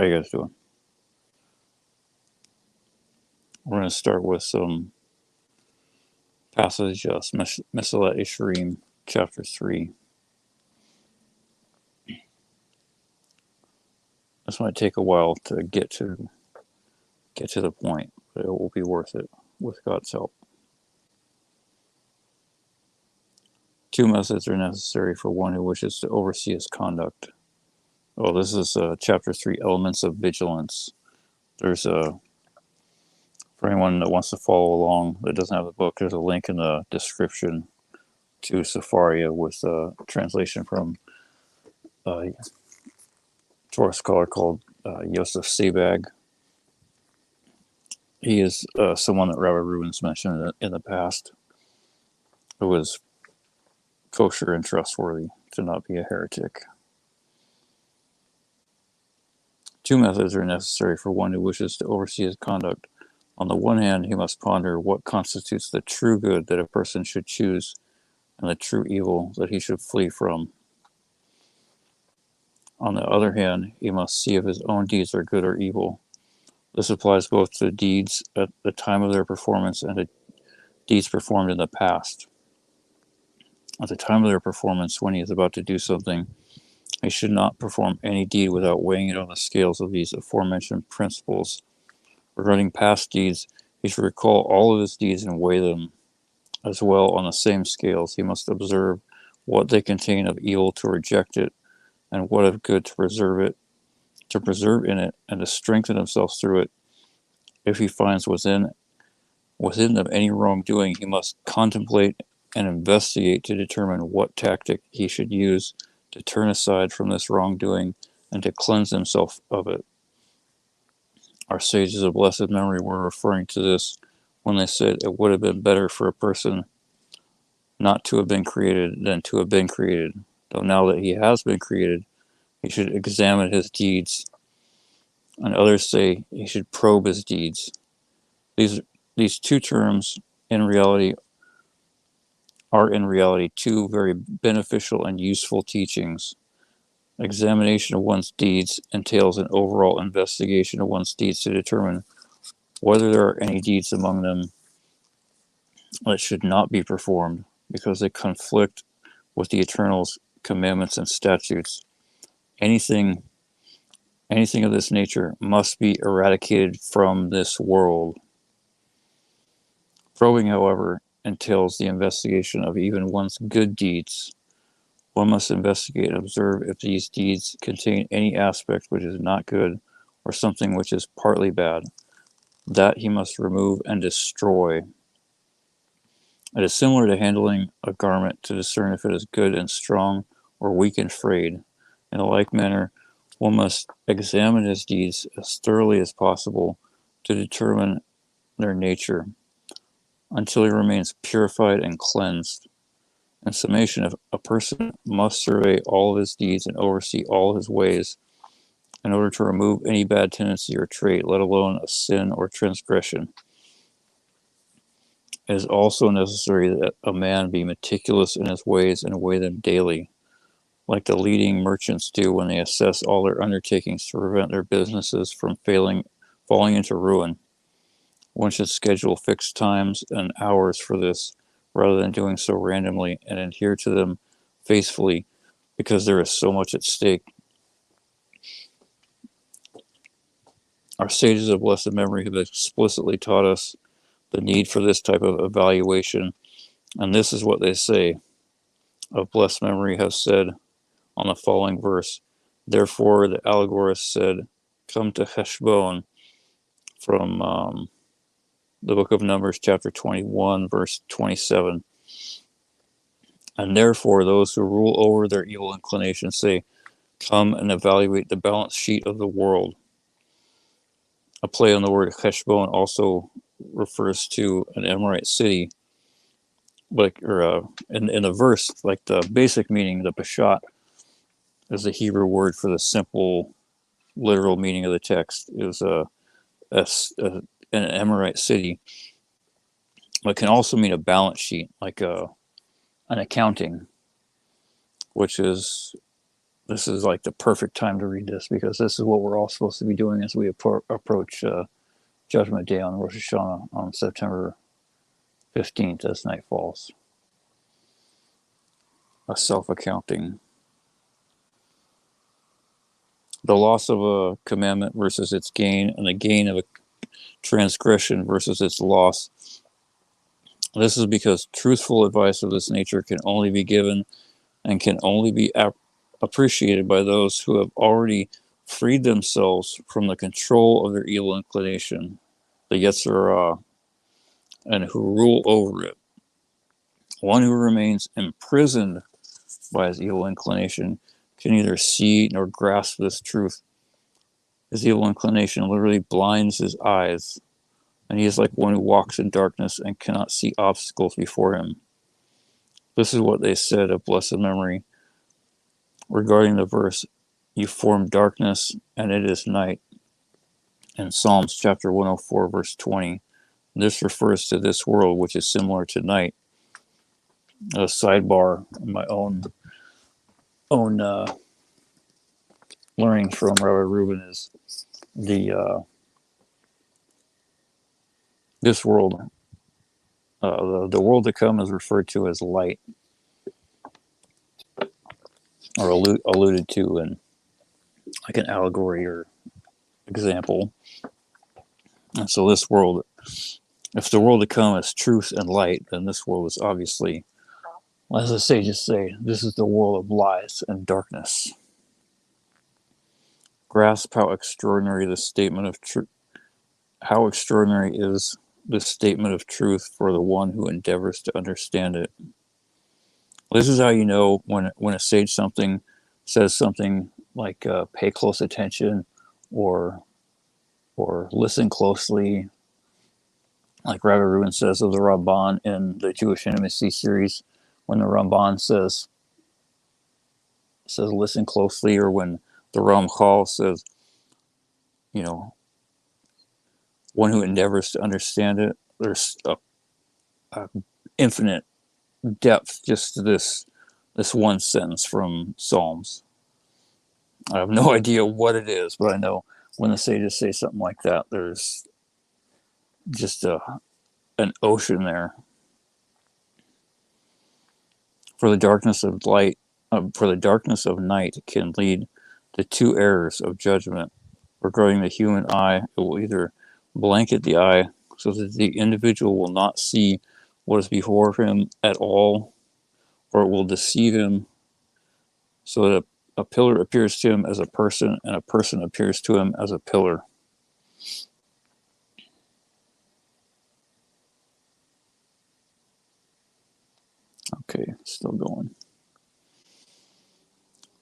How you guys doing? We're going to start with some passages, Mesillat Yesharim, chapter 3. This might take a while to get to the point, but it will be worth it with God's help. 2 methods are necessary for one who wishes to oversee his conduct. Oh, this is chapter 3, Elements of Vigilance. There's for anyone that wants to follow along that doesn't have the book, there's a link in the description to Sepharia with a translation from a Torah scholar called Yosef Sebag. He is someone that Rabbi Reuben's mentioned in the past, who was kosher and trustworthy to not be a heretic. 2 methods are necessary for one who wishes to oversee his conduct. On the one hand, he must ponder what constitutes the true good that a person should choose and the true evil that he should flee from. On the other hand, he must see if his own deeds are good or evil. This applies both to deeds at the time of their performance and to deeds performed in the past. At the time of their performance, when he is about to do something, he should not perform any deed without weighing it on the scales of these aforementioned principles. Regarding past deeds, he should recall all of his deeds and weigh them as well on the same scales. He must observe what they contain of evil to reject it, and what of good to preserve in it, and to strengthen himself through it. If he finds within them any wrongdoing, he must contemplate and investigate to determine what tactic he should use to turn aside from this wrongdoing and to cleanse himself of it. Our sages of blessed memory were referring to this when they said it would have been better for a person not to have been created than to have been created. Though now that he has been created, he should examine his deeds, and others say he should probe his deeds. These two terms are in reality two very beneficial and useful teachings. Examination of one's deeds entails an overall investigation of one's deeds to determine whether there are any deeds among them that should not be performed because they conflict with the Eternal's commandments and statutes. Anything of this nature must be eradicated from this world. Probing, however, entails the investigation of even one's good deeds. One must investigate and observe if these deeds contain any aspect which is not good, or something which is partly bad. That he must remove and destroy. It is similar to handling a garment to discern if it is good and strong or weak and frayed. In a like manner, one must examine his deeds as thoroughly as possible to determine their nature, until he remains purified and cleansed. In summation, a person must survey all of his deeds and oversee all his ways in order to remove any bad tendency or trait, let alone a sin or transgression. It is also necessary that a man be meticulous in his ways and weigh them daily, like the leading merchants do when they assess all their undertakings to prevent their businesses from falling into ruin. One should schedule fixed times and hours for this, rather than doing so randomly, and adhere to them faithfully, because there is so much at stake. Our sages of blessed memory have explicitly taught us the need for this type of evaluation, and this is what they say of blessed memory have said on the following verse. Therefore the allegorist said, come to Heshbon, from the book of Numbers, chapter 21, verse 27. And therefore those who rule over their evil inclinations say, come and evaluate the balance sheet of the world. A play on the word Heshbon also refers to an Amorite city, in the verse, like the basic meaning, the Peshat, is the Hebrew word for the simple, literal meaning of the text. It was an Amorite city, but it can also mean a balance sheet, like an accounting, which is this is like the perfect time to read this, because this is what we're all supposed to be doing as we approach Judgment Day on Rosh Hashanah on September 15th as night falls. A self-accounting. The loss of a commandment versus its gain, and the gain of a transgression versus its loss. This is because truthful advice of this nature can only be given and can only be appreciated by those who have already freed themselves from the control of their evil inclination, the Yetzer, and who rule over it. One who remains imprisoned by his evil inclination can neither see nor grasp this truth. His evil inclination literally blinds his eyes, and he is like one who walks in darkness and cannot see obstacles before him. This is what they said of blessed memory regarding the verse, "You form darkness, and it is night," in Psalms chapter 104, verse 20. This refers to this world, which is similar to night. A sidebar in my own learning from Rabbi Reuben is this world, the world to come, is referred to as light, or alluded to in like an allegory or example. And so this world, if the world to come is truth and light, then this world is obviously, as the sages say, this is the world of lies and darkness. Grasp how extraordinary this statement of truth. How extraordinary is this statement of truth for the one who endeavors to understand it. This is how you know when a sage says something like pay close attention, or listen closely, like Rabbi Reuben says of the Ramban in the Jewish Intimacy series, when the Ramban says listen closely, or when the Ramchal says, one who endeavors to understand it. There's a infinite depth just to this one sentence from Psalms. I have no idea what it is, but I know when the sages say something like that, there's just an ocean there. For the darkness of night can lead to two errors of judgment. Regarding the human eye, it will either blanket the eye so that the individual will not see what is before him at all, or it will deceive him so that a pillar appears to him as a person, and a person appears to him as a pillar. Okay, still going.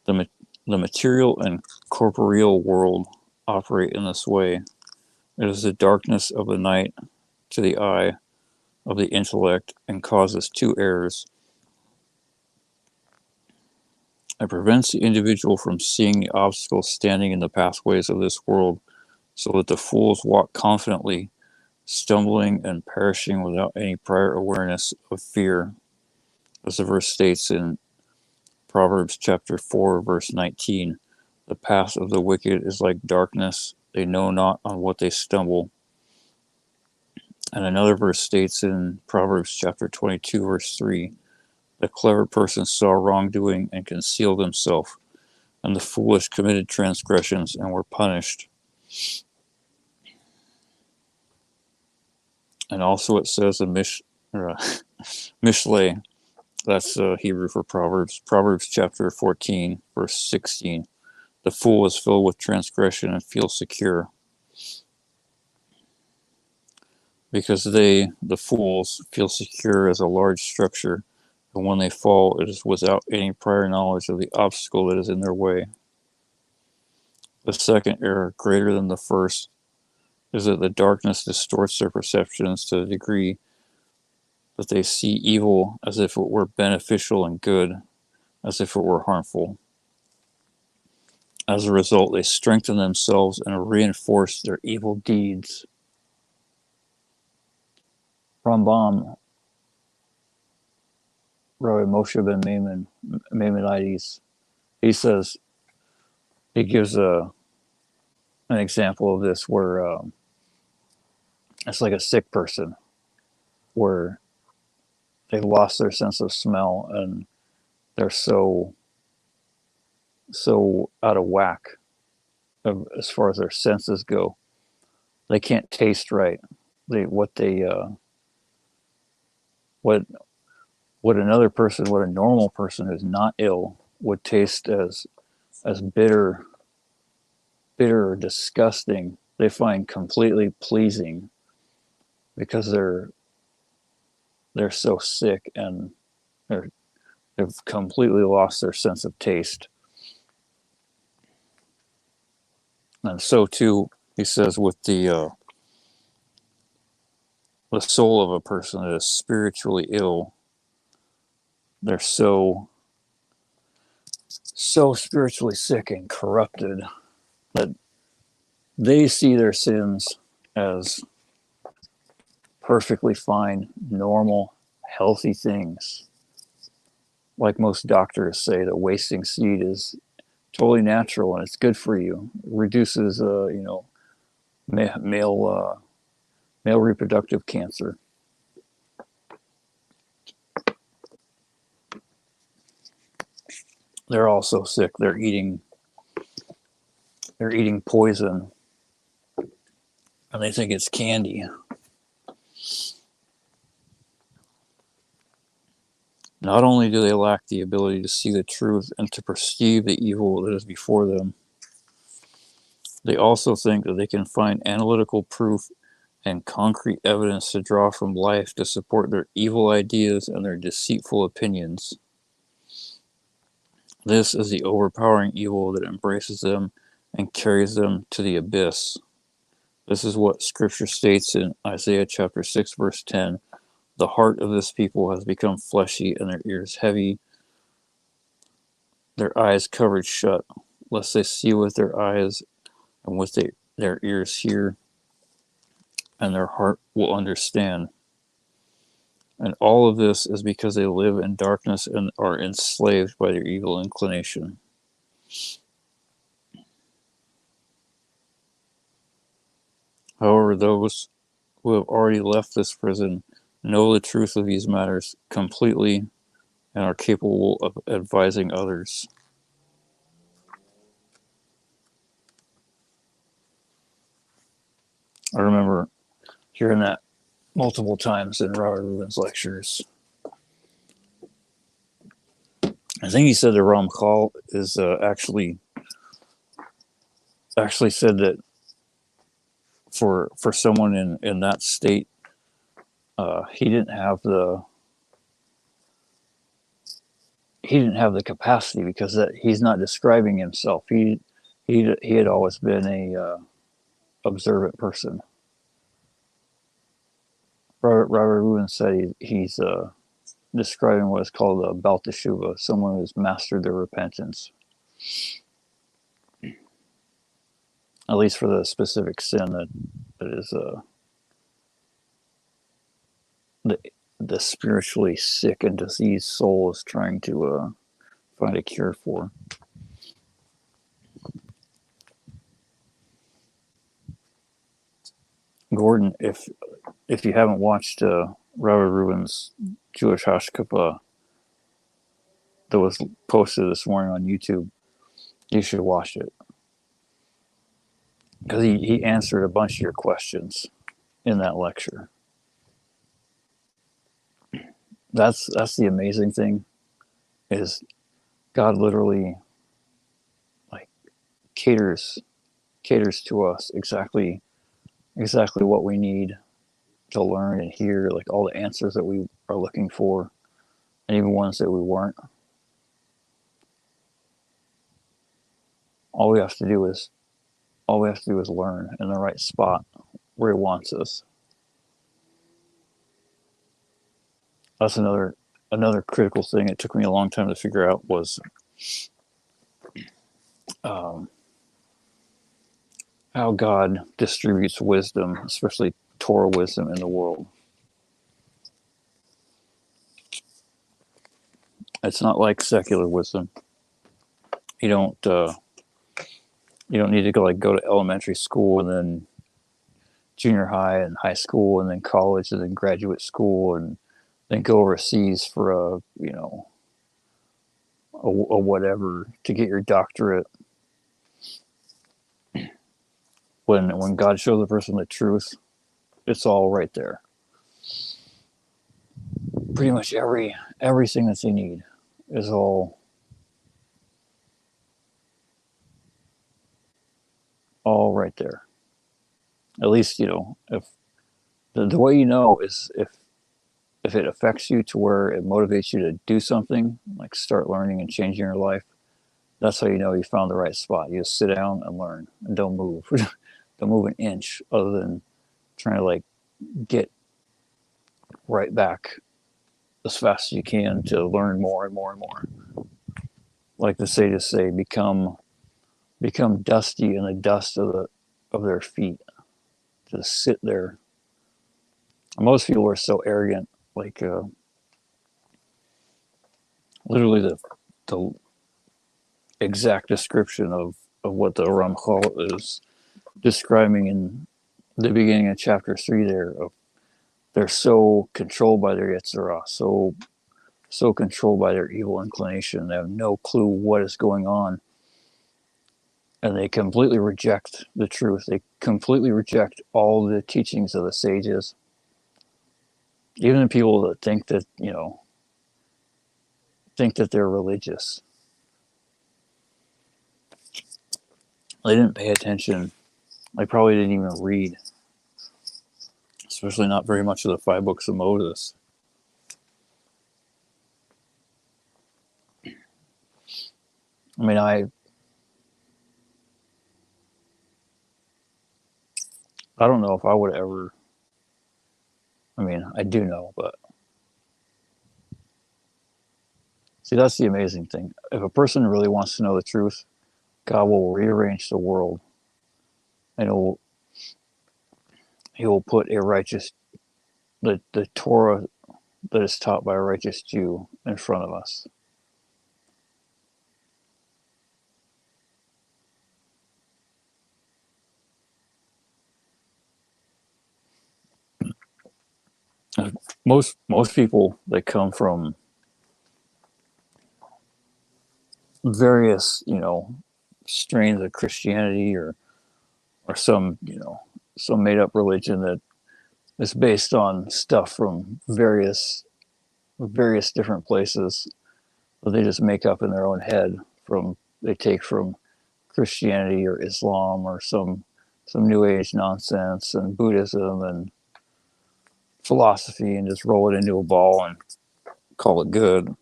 The material and corporeal world operate in this way. It is the darkness of the night to the eye of the intellect and causes two errors. It prevents the individual from seeing the obstacles standing in the pathways of this world, so that the fools walk confidently, stumbling and perishing without any prior awareness of fear. As the verse states in Proverbs chapter 4, verse 19, the path of the wicked is like darkness, they know not on what they stumble. And another verse states in Proverbs chapter 22, verse 3, the clever person saw wrongdoing and concealed himself, and the foolish committed transgressions and were punished. And also it says in Mishlei, that's Hebrew for Proverbs, Proverbs chapter 14, verse 16, the fool is filled with transgression and feels secure. Because the fools, feel secure as a large structure, and when they fall, it is without any prior knowledge of the obstacle that is in their way. The second error, greater than the first, is that the darkness distorts their perceptions to the degree that they see evil as if it were beneficial and good as if it were harmful. As a result, they strengthen themselves and reinforce their evil deeds. Rambam, Rabbi Moshe ben Maimonides, he says, he gives an example of this where it's like a sick person where they've lost their sense of smell and they're so out of whack as far as their senses go. They can't taste right. What another person, what a normal person who's not ill would taste as bitter or disgusting, they find completely pleasing because they're so sick and they've completely lost their sense of taste. And so too, he says, with the soul of a person that is spiritually ill, they're so spiritually sick and corrupted that they see their sins as perfectly fine, normal, healthy things. Like most doctors say, that wasting seed is totally natural and it's good for you. It reduces, male reproductive cancer. They're also sick. They're eating poison, and they think it's candy. Not only do they lack the ability to see the truth and to perceive the evil that is before them, they also think that they can find analytical proof and concrete evidence to draw from life to support their evil ideas and their deceitful opinions. This is the overpowering evil that embraces them and carries them to the abyss. This is what Scripture states in Isaiah chapter 6, verse 10. The heart of this people has become fleshy, and their ears heavy, their eyes covered shut, lest they see with their eyes and with their ears hear, and their heart will understand. And all of this is because they live in darkness and are enslaved by their evil inclination. However, those who have already left this prison know the truth of these matters completely and are capable of advising others. I remember hearing that multiple times in Robert Rubin's lectures. I think he said the Ramchal is actually said that for someone in that state, he didn't have the capacity, because that he's not describing himself. He had always been a observant person. Robert Rubin said he's describing what is called a Baal Teshuva, someone who's mastered their repentance, at least for the specific sin that is the spiritually sick and diseased soul is trying to find a cure for. Gordon, if you haven't watched Robert Rubin's Jewish Hashkafa that was posted this morning on YouTube, you should watch it, because he answered a bunch of your questions in that lecture. That's the amazing thing, is God literally caters to us exactly what we need to learn and hear, like all the answers that we are looking for, and even ones that we weren't. All we have to do is learn in the right spot where he wants us. That's another critical thing. It took me a long time to figure out was how God distributes wisdom, especially Torah wisdom, in the world. It's not like secular wisdom. You don't You don't need to go to elementary school and then junior high and high school and then college and then graduate school and then go overseas for a whatever to get your doctorate. When God shows a person the truth, it's all right there. Pretty much everything that they need is all right there. At least, if the way you know is if it affects you to where it motivates you to do something, like start learning and changing your life, that's how you know you found the right spot. You just sit down and learn and don't move. Don't move an inch other than trying to get right back as fast as you can to learn more and more and more. Like the sages say, become dusty in the dust of their feet. Just sit there. Most people are so arrogant, literally the exact description of what the Ramchal is describing in the beginning of chapter 3 there. They're so controlled by their Yetzirah, so controlled by their evil inclination. They have no clue what is going on. And they completely reject the truth. They completely reject all the teachings of the sages. Even the people that think that they're religious. They didn't pay attention. They probably didn't even read. Especially not very much of the 5 books of Moses. I mean, I don't know if I would ever. I mean, I do know, but see, that's the amazing thing. If a person really wants to know the truth, God will rearrange the world, and he will put the Torah that is taught by a righteous Jew in front of us. Most people that come from various strains of Christianity or some some made up religion that is based on stuff from various different places that they just make up in their own head they take from Christianity or Islam or some New Age nonsense and Buddhism and philosophy and just roll it into a ball and call it good.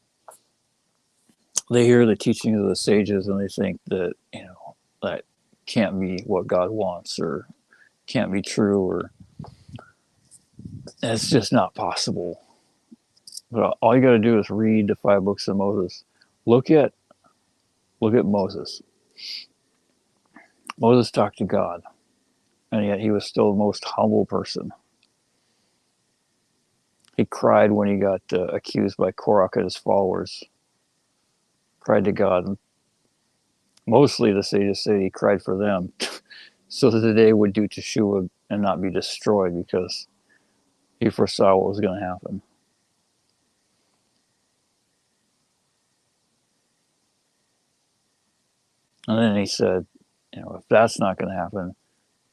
They hear the teachings of the sages and they think that that can't be what God wants or can't be true, or it's just not possible. But all you got to do is read the 5 books of Moses. Look at Moses. Moses talked to God, and yet he was still the most humble person. He cried when he got accused by Korach and his followers. Cried to God. Mostly the sages say he cried for them so that they would do teshuvah and not be destroyed, because he foresaw what was going to happen. And then he said, if that's not going to happen,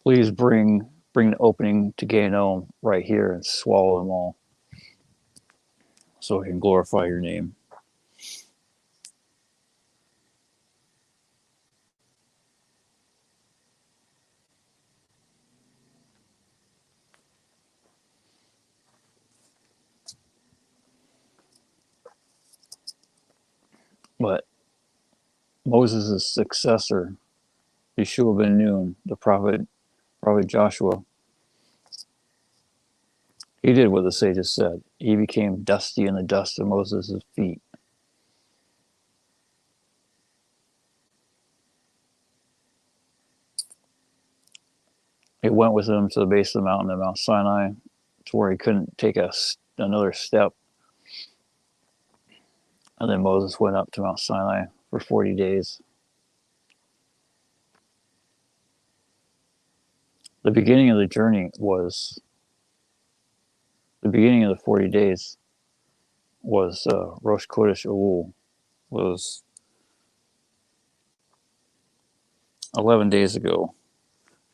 please bring the opening to Gehinnom right here and swallow them all, so I can glorify your name. But Moses' successor, Yeshua ben Nun, the prophet Joshua, he did what the sages said. He became dusty in the dust of Moses' feet. He went with him to the base of the mountain of Mount Sinai, to where he couldn't take another step. And then Moses went up to Mount Sinai for 40 days. the beginning of the journey was, the beginning of the 40 days was Rosh Chodesh Elul, was 11 days ago,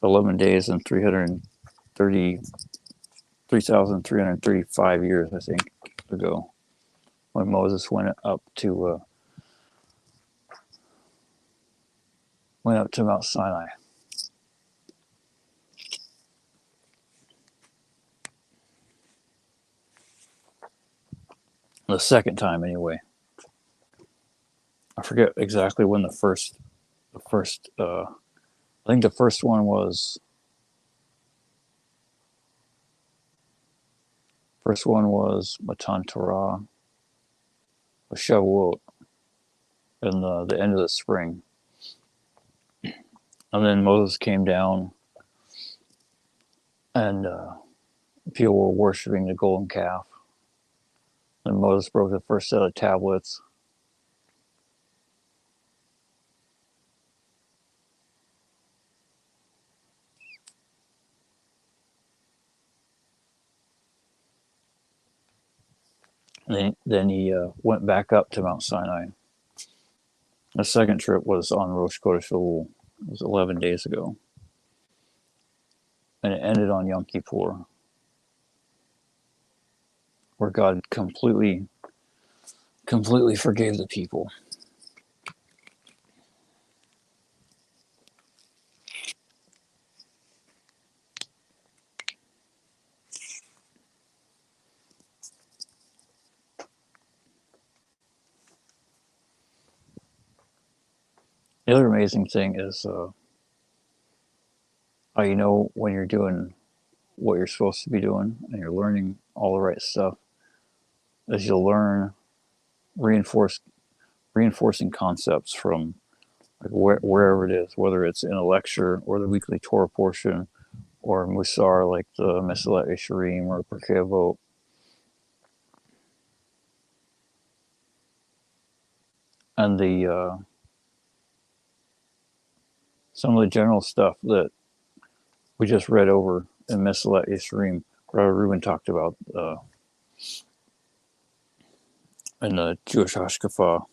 11 days and 3,335 years, I think, ago, when Moses went up to Mount Sinai. The second time, anyway. I forget exactly when the first. I think the first one was. First one was Matan Torah, Shavuot, in the end of the spring, and then Moses came down, and people were worshiping the golden calf. And Moses broke the first set of tablets. And then he went back up to Mount Sinai. The second trip was on Rosh Chodesh Elul. It was 11 days ago. And it ended on Yom Kippur, where God completely forgave the people. The other amazing thing is how you know when you're doing what you're supposed to be doing and you're learning all the right stuff, as you'll learn reinforcing concepts from like wherever it is, whether it's in a lecture or the weekly Torah portion or Musar, like the Mesillat Yesharim or Pirkei Avot. And the some of the general stuff that we just read over in Mesillat Yesharim, Rabbi Reuben talked about in the Jewish Hashkafa.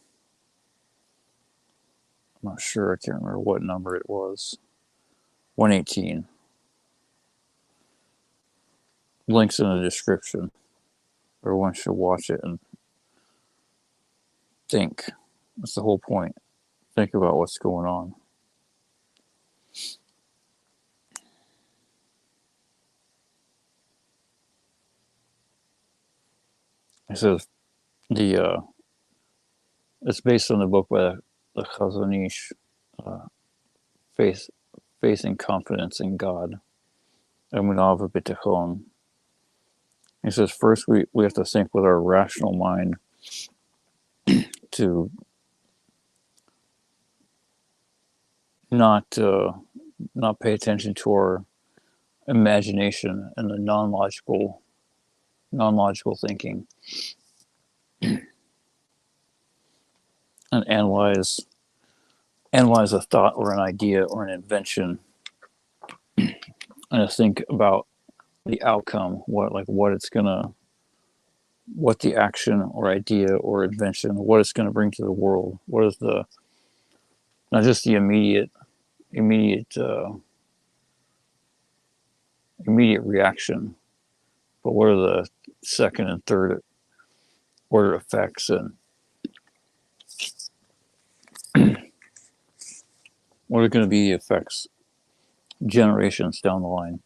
I'm not sure, I can't remember what number it was. 118. Links in the description. Everyone should watch it and think. That's the whole point. Think about what's going on. It says it's based on the book by the Chazon Ish, Facing Confidence in God. Emunah v'Bitachon. He says first we have to think with our rational mind to not pay attention to our imagination and the non-logical thinking, and analyze a thought or an idea or an invention, and to think about the outcome, what the action or idea or invention, what it's going to bring to the world. What is the, not just the immediate reaction, but what are the second and third order effects, and what are going to be the effects generations down the line.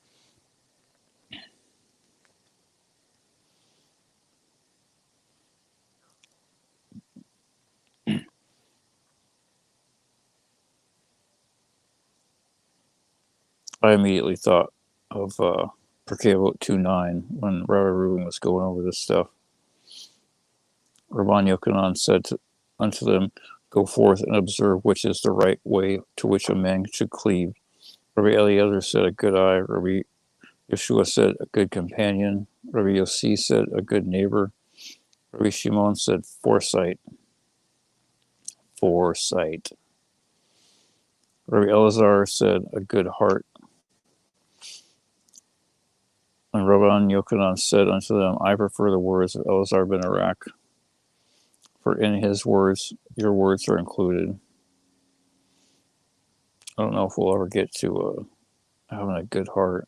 I immediately thought of Pirkei Avot 2:9 when Rabbi Reuben was going over this stuff. Rabban Yohanan said unto them, "Go forth and observe which is the right way to which a man should cleave." Rabbi Eliezer said, "A good eye." Rabbi Joshua said, "A good companion." Rabbi Yose said, "A good neighbor." Rabbi Shimon said, "Foresight." Rabbi Elazar said, "A good heart." And Rabban Yohanan said unto them, I prefer the words of Elazar ben Arach, for in his words your words are included. I don't know if we'll ever get to having a good heart.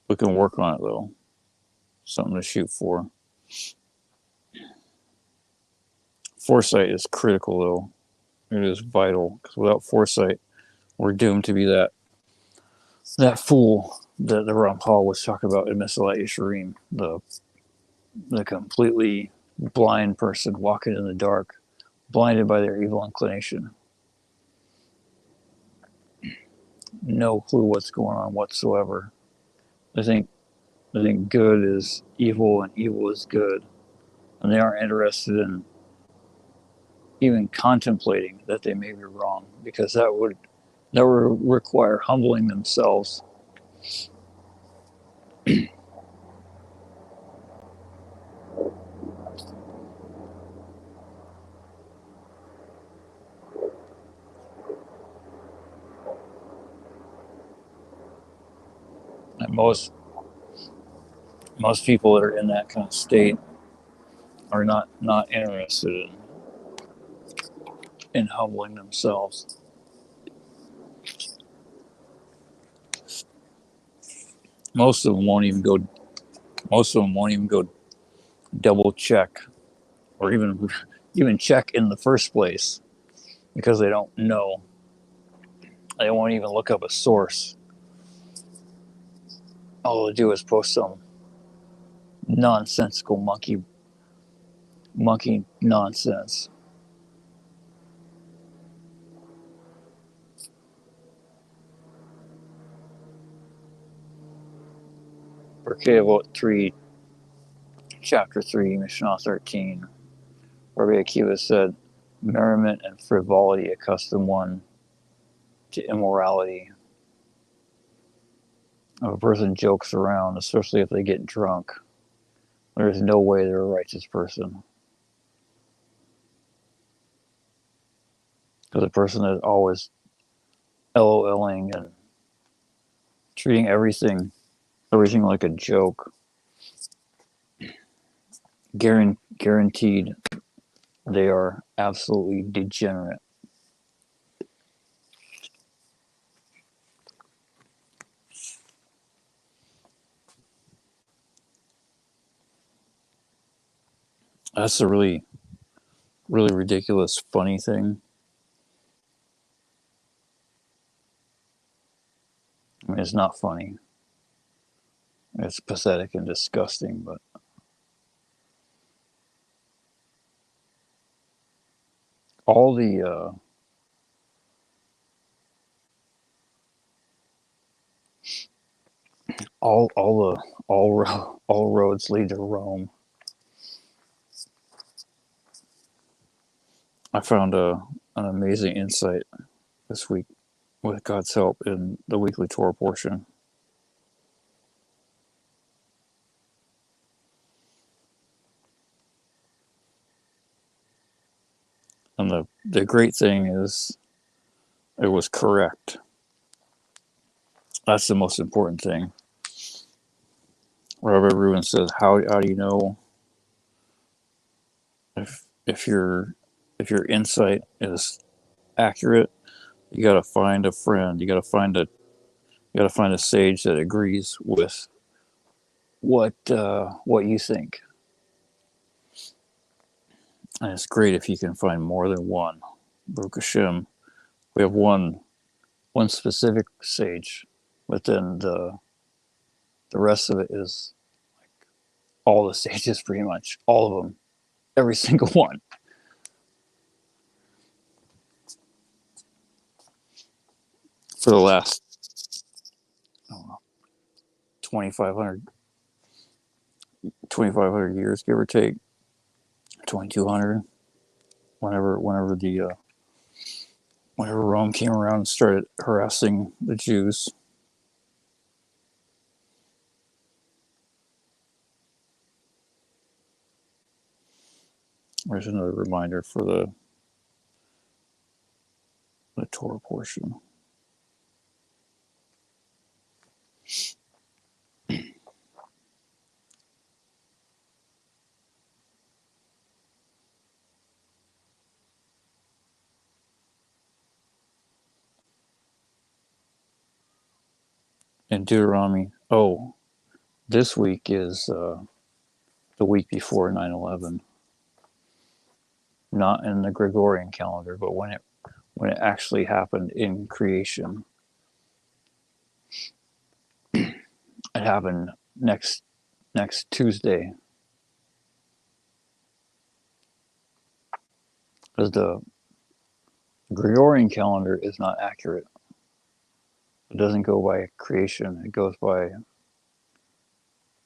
We can work on it, though. Something to shoot for. Foresight is critical, though. It is vital, because without foresight, we're doomed to be that fool that the Ramchal was talking about in Mesilat Yesharim, the completely blind person walking in the dark, blinded by their evil inclination. No clue what's going on whatsoever. I think good is evil and evil is good, and they aren't interested in even contemplating that they may be wrong, because that would require humbling themselves. And most people that are in that kind of state are not interested in humbling themselves. Most of them won't even go double check, or even check in the first place, because they don't know. They won't even look up a source. All they'll do is post some nonsensical monkey nonsense. Pirkei Avot 3, chapter 3, Mishnah 13. Rabbi Akiva said, merriment and frivolity accustom one to immorality. If a person jokes around, especially if they get drunk, there is no way they're a righteous person. Because a person is always LOLing and treating everything like a joke, guaranteed they are absolutely degenerate. That's a really, really ridiculous, funny thing. I mean, it's not funny. It's pathetic and disgusting, but all the all roads lead to Rome. I found an amazing insight this week, with God's help, in the weekly Torah portion. And the great thing is, it was correct. That's the most important thing. Rabbi Reuben says, how do you know if your insight is accurate? You got to find a friend. You got to find a sage that agrees with what you think. And it's great if you can find more than one. Baruch Hashem, we have one specific sage, but then the rest of it is like all the sages, pretty much all of them, every single one. For the last, I don't know, 2,500 years, give or take, 2,200. Whenever Rome came around and started harassing the Jews. There's another reminder for the Torah portion. In Deuteronomy, this week is the week before 9/11. Not in the Gregorian calendar, but when it actually happened in creation. It happened next Tuesday, because the Gregorian calendar is not accurate. It doesn't go by creation. It goes by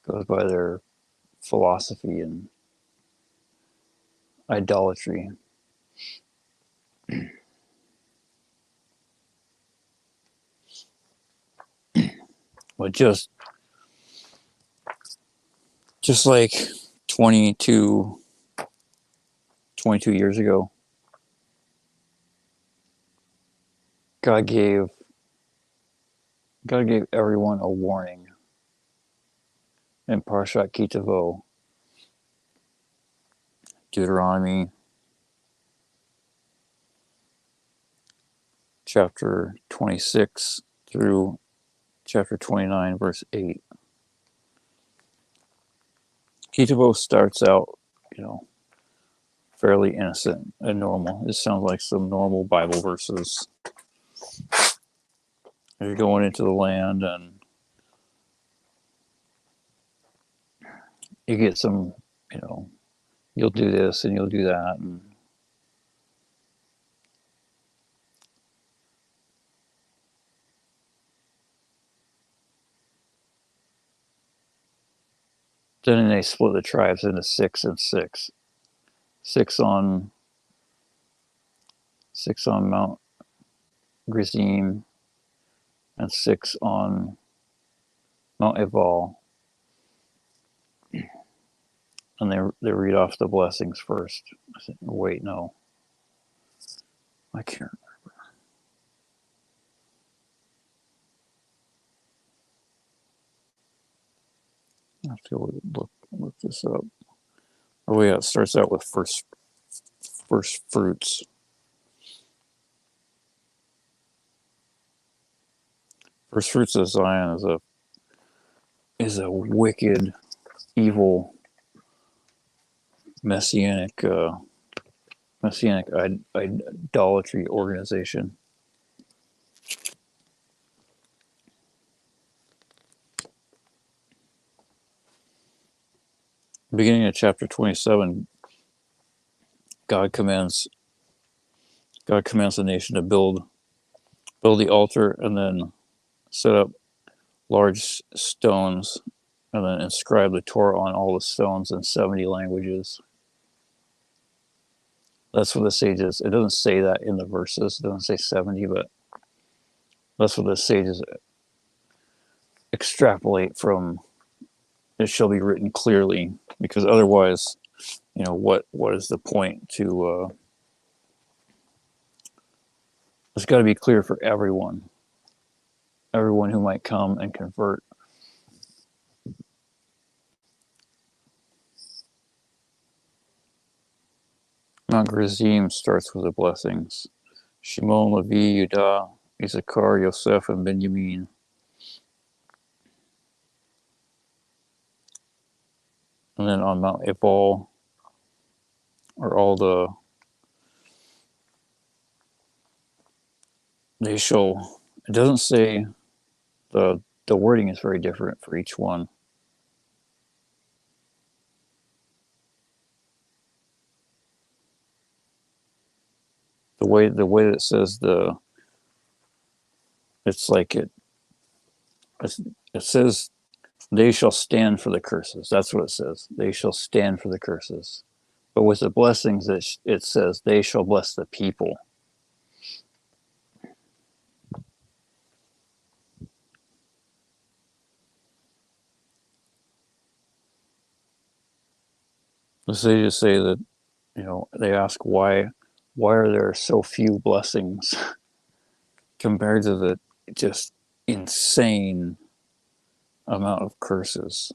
their philosophy and idolatry. But just like 22 years ago, God gave everyone a warning in Parashat Kitavo, Deuteronomy chapter 26 through chapter 29, verse 8. Kitavo starts out, fairly innocent and normal. It sounds like some normal Bible verses. You're going into the land and you get some, you'll do this and you'll do that. And then they split the tribes into 6 and 6. 6 on Mount Gerizim and 6 on Mount Ebal. And they read off the blessings first. I said, wait, no. I can't remember. I have to look this up. Oh yeah, it starts out with first fruits. First fruits of Zion is a wicked, evil, messianic idolatry organization. Beginning of chapter 27, God commands the nation to build the altar and then set up large stones and then inscribe the Torah on all the stones in 70 languages. That's what the sages, it doesn't say that in the verses, it doesn't say 70, but that's what the sages extrapolate from. It shall be written clearly, because otherwise, what is the point to, it's got to be clear for everyone who might come and convert. Mount Gerizim starts with the blessings. Shimon, Levi, Judah, Issachar, Yosef, and Benjamin. And then on Mount Ebal are all they shall, it doesn't say, the wording is very different for each one. The way that it says it's like it says they shall stand for the curses. That's what it says. They shall stand for the curses. But with the blessings, it says they shall bless the people. The sages say that, they ask why are there so few blessings compared to the just insane amount of curses,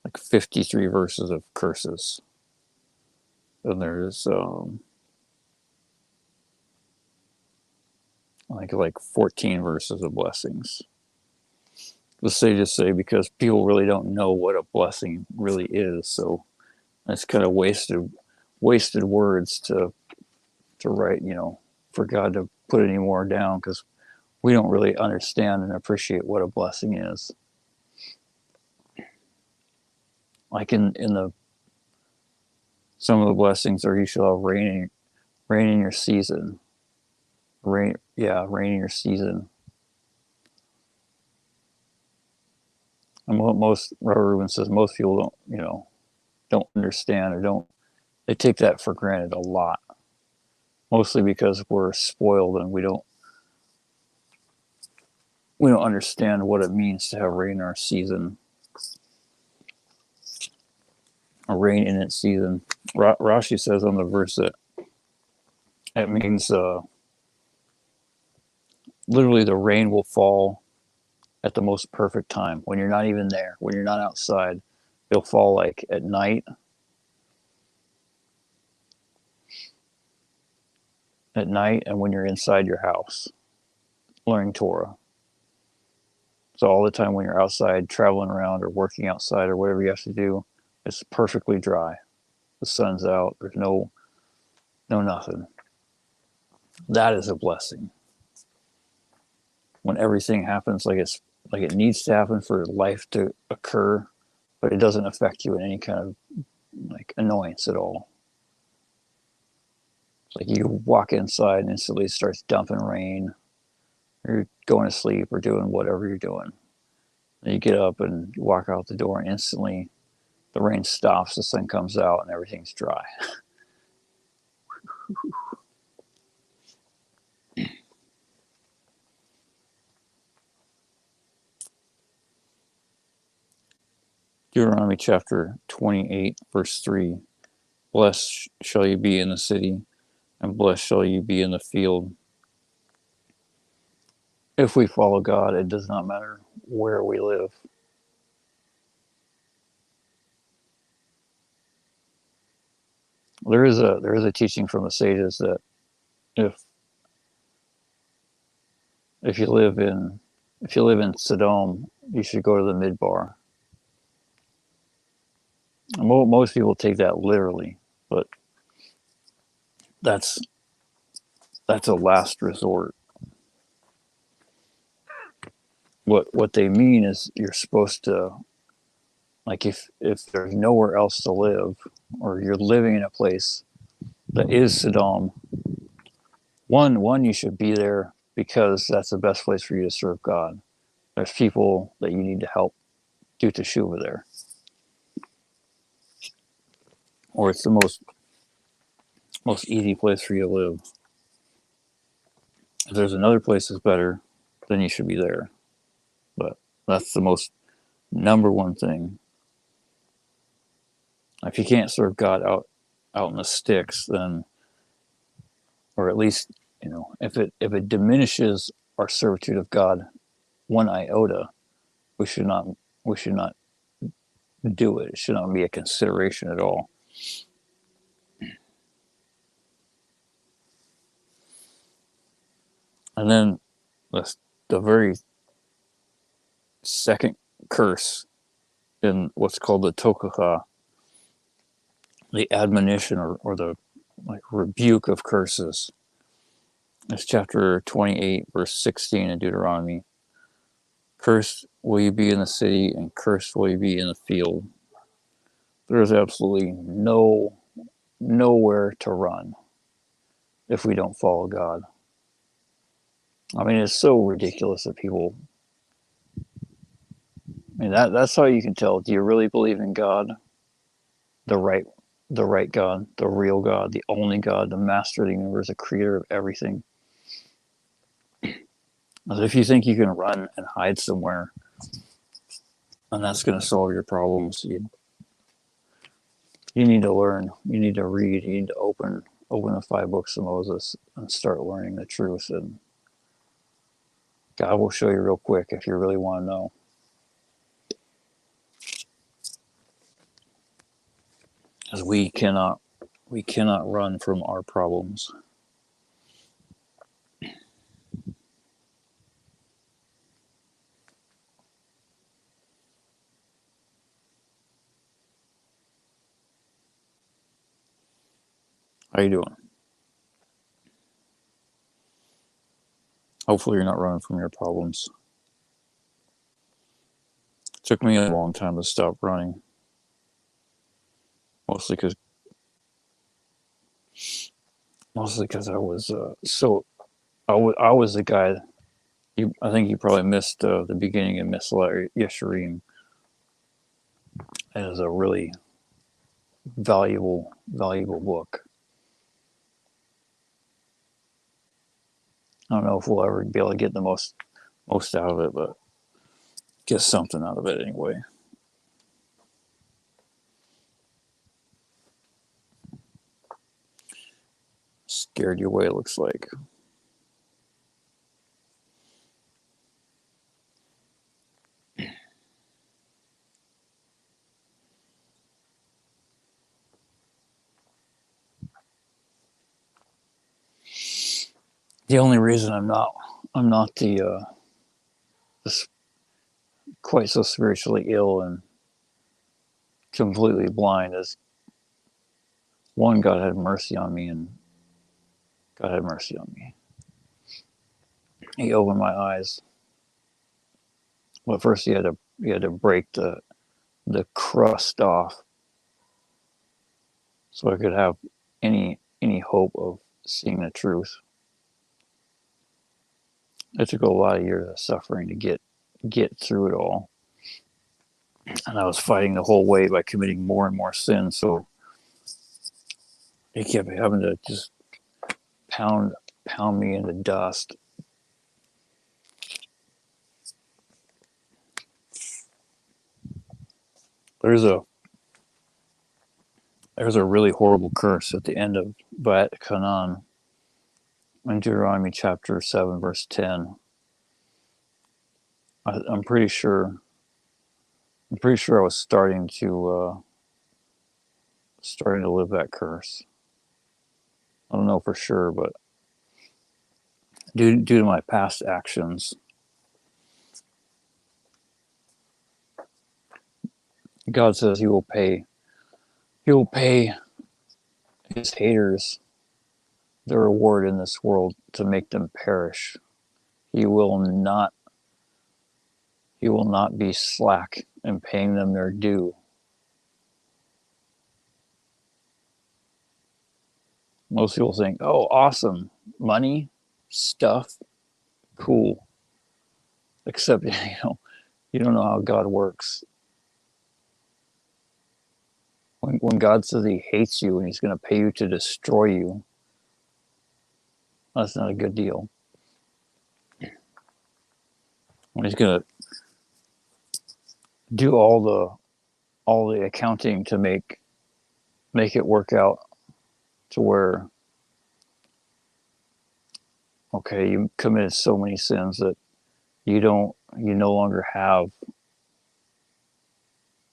like 53 verses of curses. And there's like 14 verses of blessings. Let's just say because people really don't know what a blessing really is, so it's kind of wasted words to write, for God to put any more down, because we don't really understand and appreciate what a blessing is. Like in the some of the blessings are, you shall have rain in your season. Rain in your season. And most, Robert Rubin says, most people don't understand, or they take that for granted a lot. Mostly because we're spoiled and we don't understand what it means to have rain in our season. A rain in its season. Rashi says on the verse that it means literally the rain will fall at the most perfect time, when you're not even there, when you're not outside. It'll fall like at night, and when you're inside your house learning Torah. So all the time when you're outside traveling around or working outside or whatever you have to do, it's perfectly dry. The sun's out. There's no nothing. That is a blessing. When everything happens like it needs to happen for life to occur, but it doesn't affect you in any kind of like annoyance at all. It's like you walk inside and instantly it starts dumping rain. Or you're going to sleep or doing whatever you're doing. And you get up and you walk out the door, and instantly the rain stops, the sun comes out, and everything's dry. Deuteronomy chapter 28, verse 3. Blessed shall you be in the city, and blessed shall you be in the field. If we follow God, it does not matter where we live. There is a teaching from the sages that if you live in Sodom, you should go to the Midbar. Most people take that literally, but that's a last resort. What they mean is you're supposed to, like, if there's nowhere else to live, or you're living in a place that is Sodom, one you should be there because that's the best place for you to serve God. There's people that you need to help do teshuvah there, or it's the most easy place for you to live. If there's another place that's better, then you should be there. But that's the most number one thing. If you can't serve God out in the sticks, then, or at least, if it diminishes our servitude of God one iota, we should not do it. It should not be a consideration at all. And then the very second curse in what's called the tokacha, the admonition or the rebuke of curses. It's chapter 28, verse 16 in Deuteronomy. Cursed will you be in the city, and cursed will you be in the field. There's absolutely nowhere to run if we don't follow God. I mean, it's so ridiculous that people. I mean, that's how you can tell. Do you really believe in God? The right God, the real God, the only God, the master of the universe, the creator of everything. If you think you can run and hide somewhere, and that's going to solve your problems, you need to learn. You need to read. You need to open the 5 books of Moses and start learning the truth. And God will show you real quick if you really want to know. As we cannot run from our problems. How you doing? Hopefully you're not running from your problems. It took me a long time to stop running. Mostly because I was I was the guy. I think you probably missed the beginning of Miss Yesharim. It is a really valuable book. I don't know if we'll ever be able to get the most out of it, but get something out of it anyway. Scared you away, it looks like. The only reason I'm not the quite so spiritually ill and completely blind is, one, God had mercy on me, and God had mercy on me. He opened my eyes. Well, first he had to break the crust off so I could have any hope of seeing the truth. It took a lot of years of suffering to get through it all. And I was fighting the whole way by committing more and more sins, so he kept having to just pound me into dust. There's a really horrible curse at the end of Bat Canaan in Deuteronomy chapter 7, verse 10. I'm pretty sure I was starting to live that curse. I don't know for sure, but due to my past actions, God says He will pay His haters the reward in this world to make them perish. He will not be slack in paying them their due. Most people think, "Oh, awesome, money, stuff, cool." Except you don't know how God works. When God says He hates you and He's going to pay you to destroy you, that's not a good deal. When He's going to do all the accounting to make it work out to where, okay, you committed so many sins that you no longer have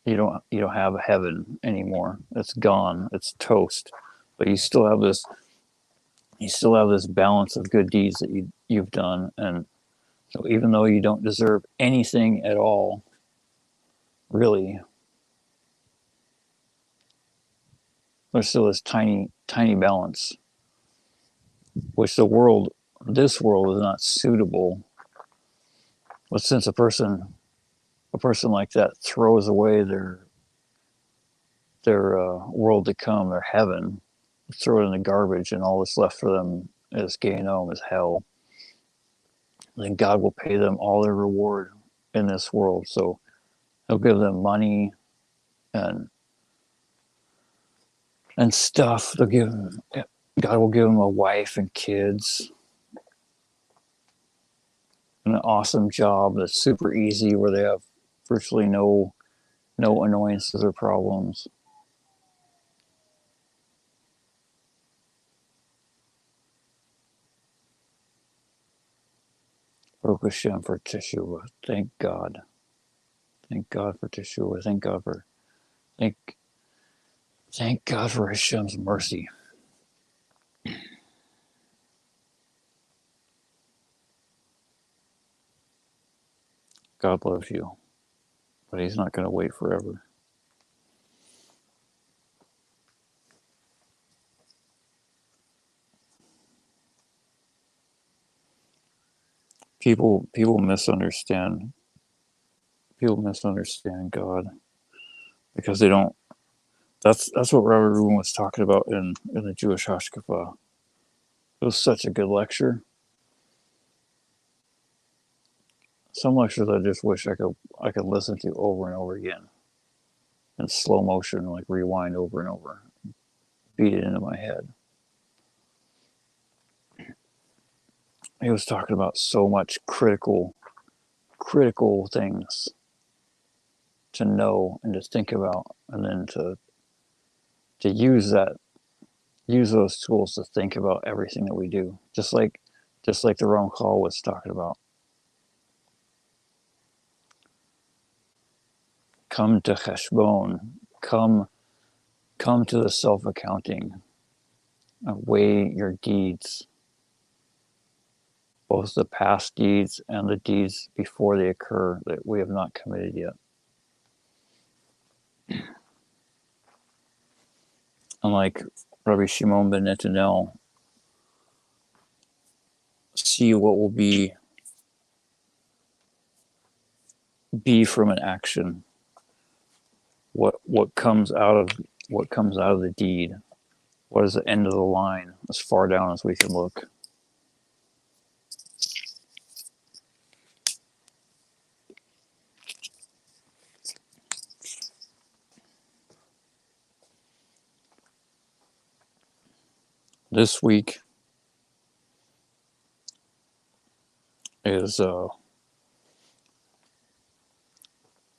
you don't have a heaven anymore. It's gone. It's toast. But you still have this balance of good deeds that you've done, and so even though you don't deserve anything at all, really, there's still this tiny balance, which this world is not suitable. But since a person like that throws away their world to come, their heaven, throw it in the garbage, and all that's left for them is Gehenna, is hell, then God will pay them all their reward in this world. So He'll give them money and stuff. God will give them a wife and kids, and an awesome job that's super easy, where they have virtually no annoyances or problems. Baruch Hashem for Teshuvah. Thank God. Thank God for Teshuvah. Thank Thank God for Hashem's mercy. God loves you, but He's not going to wait forever. People misunderstand. People misunderstand God because they don't. That's what Rabbi Reuben was talking about in the Jewish Hashkafa. It was such a good lecture. Some lectures I just wish I could listen to over and over again in slow motion, like rewind over and over, beat it into my head. He was talking about so much critical things to know and to think about, and then to use those tools to think about everything that we do, just like the Ramchal was talking about. Come to Cheshbon, come to the self-accounting, weigh your deeds, both the past deeds and the deeds before they occur that we have not committed yet. And like Rabbi Shimon ben Netanel, see what will be from an action, what comes out of the deed, what is the end of the line, as far down as we can look. This week is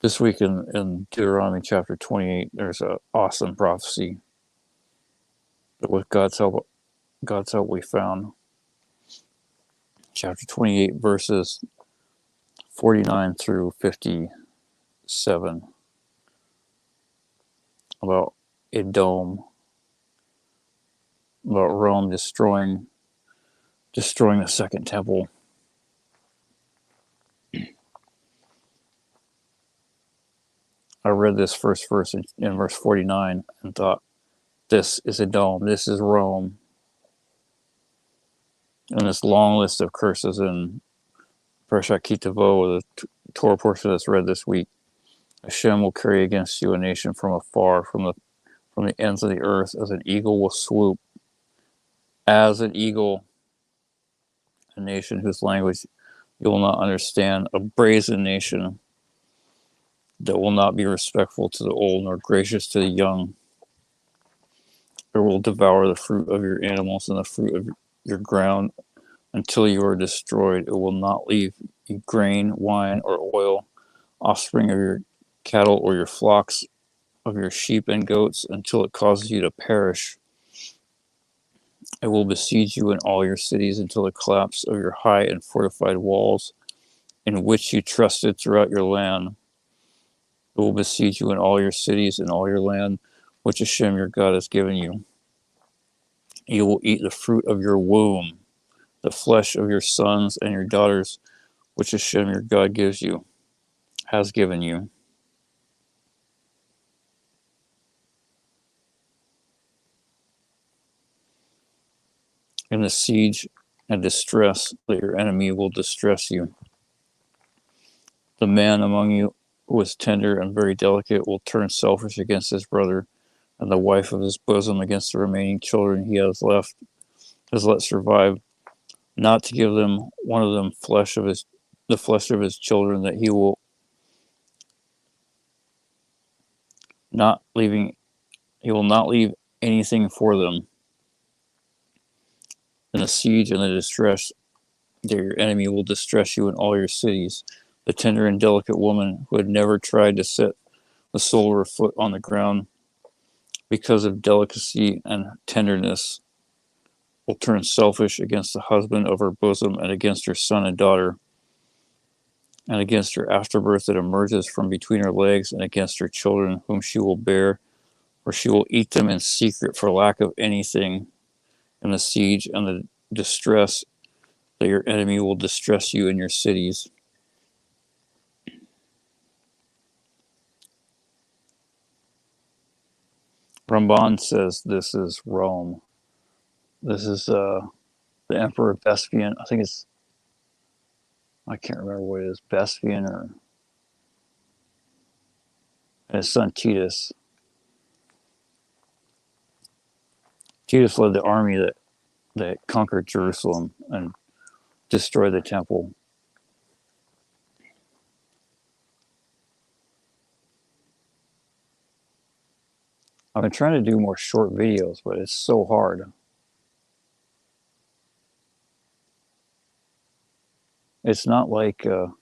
this week in Deuteronomy chapter 28. There's an awesome prophecy that with God's help we found. Chapter 28, verses 49 through 57, about Edom, about Rome destroying the second temple. I read this first verse in verse 49 and thought, this is Edom, this is Rome. And this long list of curses in Parashat Kitavo, the Torah portion that's read this week. Hashem will carry against you a nation from afar, from the ends of the earth, as an eagle will swoop. As an eagle, a nation whose language you will not understand, a brazen nation that will not be respectful to the old nor gracious to the young. It will devour the fruit of your animals and the fruit of your ground until you are destroyed. It will not leave you grain, wine, or oil, offspring of your cattle or your flocks, of your sheep and goats, until it causes you to perish. It will besiege you in all your cities until the collapse of your high and fortified walls, in which you trusted throughout your land. It will besiege you in all your cities and all your land, which Hashem your God has given you. You will eat the fruit of your womb, the flesh of your sons and your daughters, which Hashem your God has given you. In the siege and distress that your enemy will distress you, the man among you who is tender and very delicate will turn selfish against his brother, and the wife of his bosom against the remaining children he has let survive, not to give them one of them the flesh of his children, that he will not leave anything for them. In the siege and the distress that your enemy will distress you in all your cities, the tender and delicate woman who had never tried to set the sole of her foot on the ground because of delicacy and tenderness will turn selfish against the husband of her bosom, and against her son and daughter, and against her afterbirth that emerges from between her legs, and against her children whom she will bear For she will eat them in secret for lack of anything in the siege and the distress that your enemy will distress you in your cities. Ramban says this is Rome. This is the Emperor Vespasian. I think it's, I can't remember what it is, Vespasian or his son Titus. Titus led the army that conquered Jerusalem and destroyed the temple. I've been trying to do more short videos, but it's so hard. It's not like the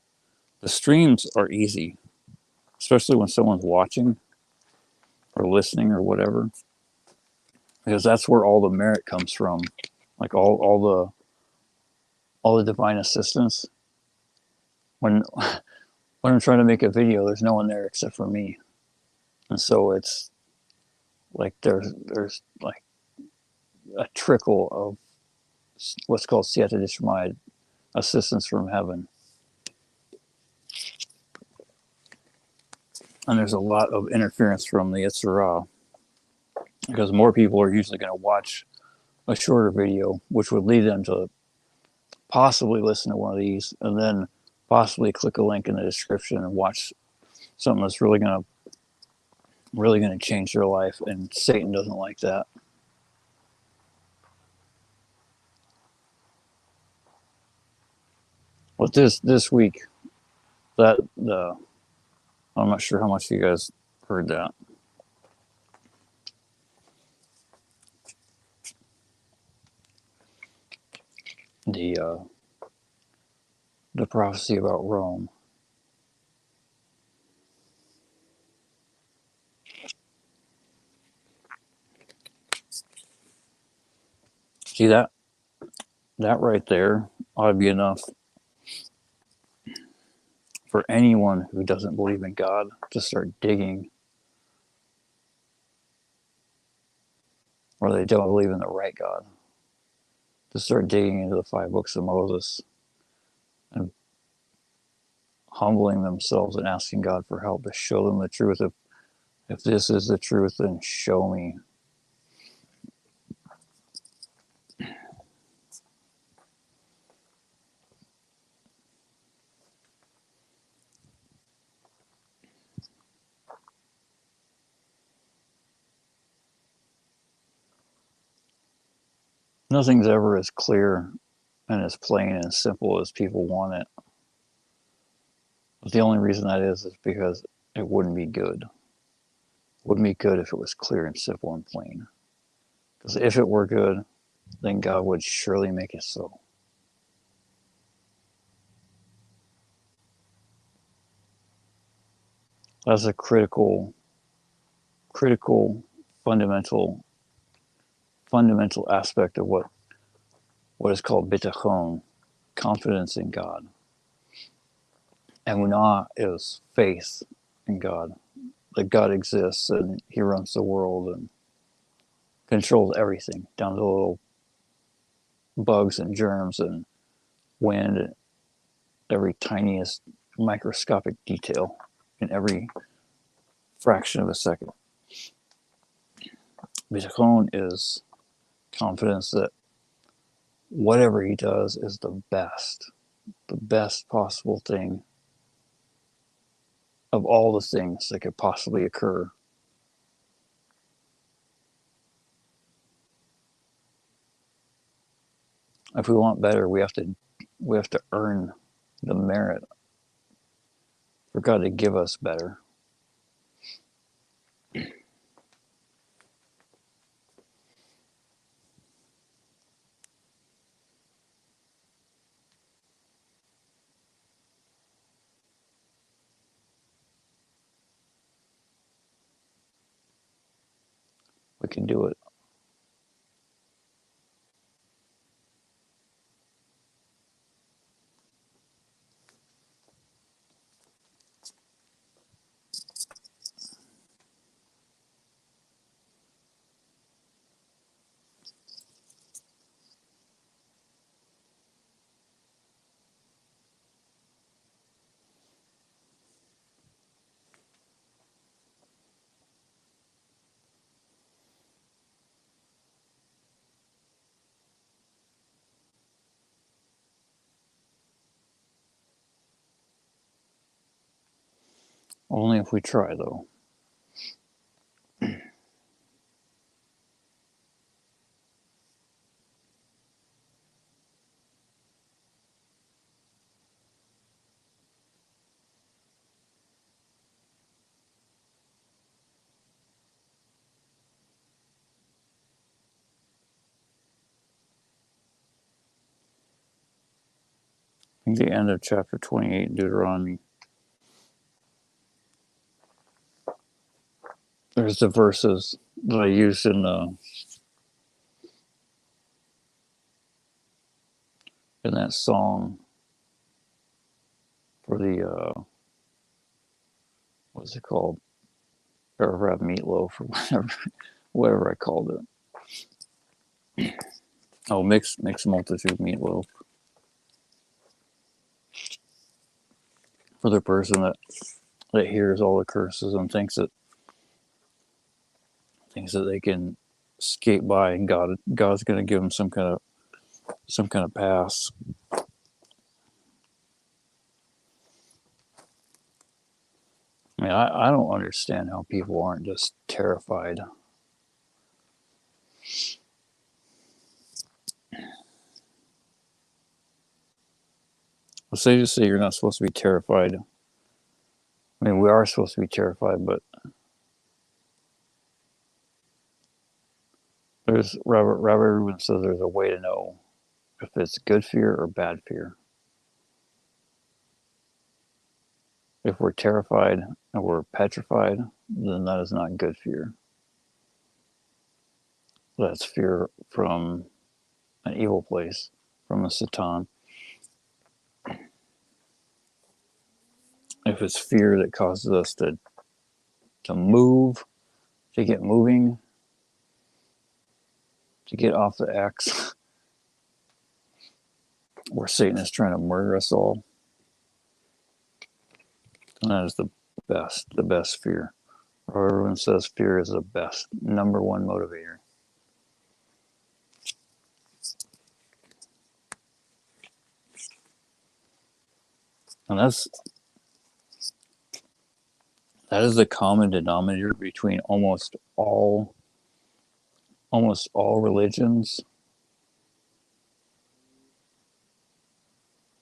streams are easy, especially when someone's watching or listening or whatever, because that's where all the merit comes from. Like all the divine assistance. When I'm trying to make a video, there's no one there except for me, and so it's like there's like a trickle of what's called siyata d'shmai, assistance from heaven. And there's a lot of interference from the Yitzhara, because more people are usually going to watch a shorter video, which would lead them to possibly listen to one of these and then possibly click a link in the description and watch something that's really going to change their life. And Satan doesn't like that. But this week, I'm not sure how much you guys heard that. The prophecy about Rome. See that right there ought to be enough for anyone who doesn't believe in God to start digging, or they don't believe in the right God, to start digging into the 5 books of Moses and humbling themselves and asking God for help to show them the truth. If this is the truth, then show me. Nothing's ever as clear and as plain and simple as people want it. But the only reason that is because it wouldn't be good. It wouldn't be good if it was clear and simple and plain. Because if it were good, then God would surely make it so. That's a critical, fundamental aspect of what is called bitachon, confidence in God. Emunah is faith in God, that God exists and He runs the world and controls everything, down to the little bugs and germs and wind, and every tiniest microscopic detail in every fraction of a second. Bitachon is confidence that whatever He does is the best possible thing of all the things that could possibly occur. If we want better, we have to earn the merit for God to give us better. We can do it. Only if we try, though. I think the end of chapter 28 in Deuteronomy. There's the verses that I used in that song for the what's it called? Paragraph meatloaf or whatever I called it. Oh, mixed multitude meatloaf. For the person that hears all the curses and thinks that they can skate by and God's going to give them some kind of pass. I mean, I don't understand how people aren't just terrified. Well, say just say you're not supposed to be terrified. I mean, we are supposed to be terrified, but there's Rabbi Reuben says there's a way to know if it's good fear or bad fear. If we're terrified and we're petrified, then that is not good fear. That's fear from an evil place, from a Satan. If it's fear that causes us to move, to get moving, to get off the X, where Satan is trying to murder us all, and that is the best fear. Everyone says fear is the best, number one motivator. And that is the common denominator between almost all religions.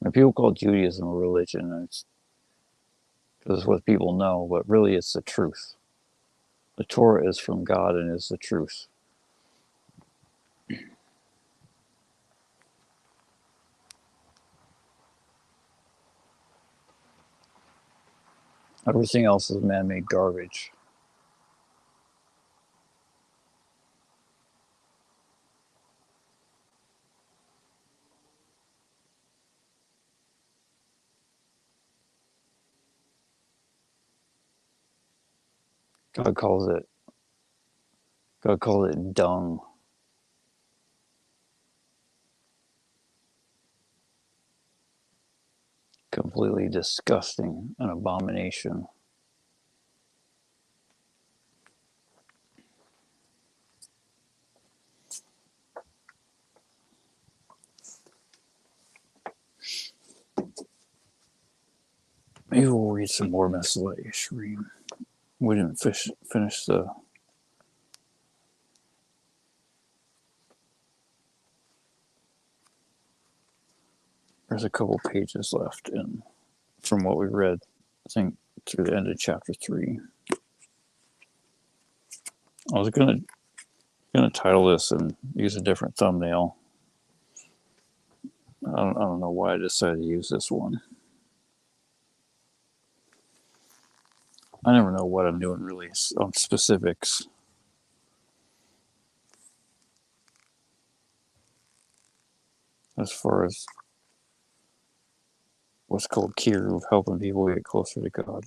And people call Judaism a religion, and it's because it's what people know, but really it's the truth. The Torah is from God and is the truth. Everything else is man-made garbage. God calls it dung. Completely disgusting, an abomination. Maybe we'll read some more Mesillah Yesharim. We didn't finish the... There's a couple pages left from what we read, I think, through the end of chapter 3. I was gonna title this and use a different thumbnail. I don't know why I decided to use this one. I never know what I'm doing really on specifics. As far as what's called cleave, helping people get closer to God.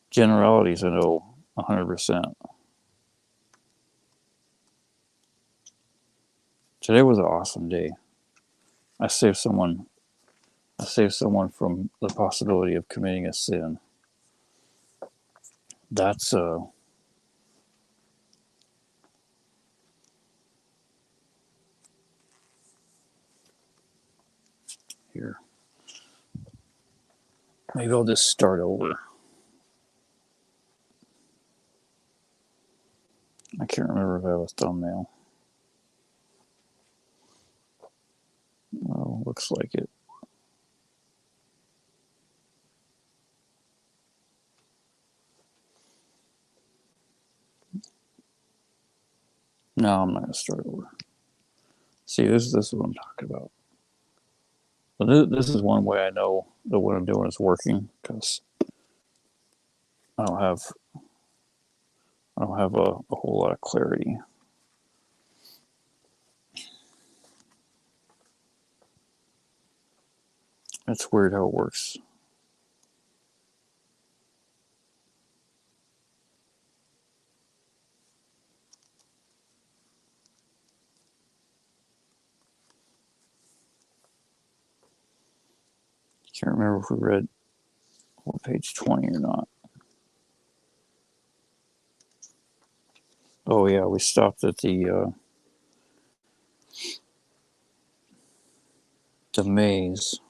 Generalities, I know 100%. Today was an awesome day. I saved someone from the possibility of committing a sin. That's here. Maybe I'll just start over. Can't remember if I have a thumbnail. Oh, looks like it. No, I'm not going to start over. See, this is what I'm talking about. But this is one way I know that what I'm doing is working, because I don't have a whole lot of clarity. It's weird how it works. Can't remember if we read page 20 or not. Oh yeah, we stopped at the maze.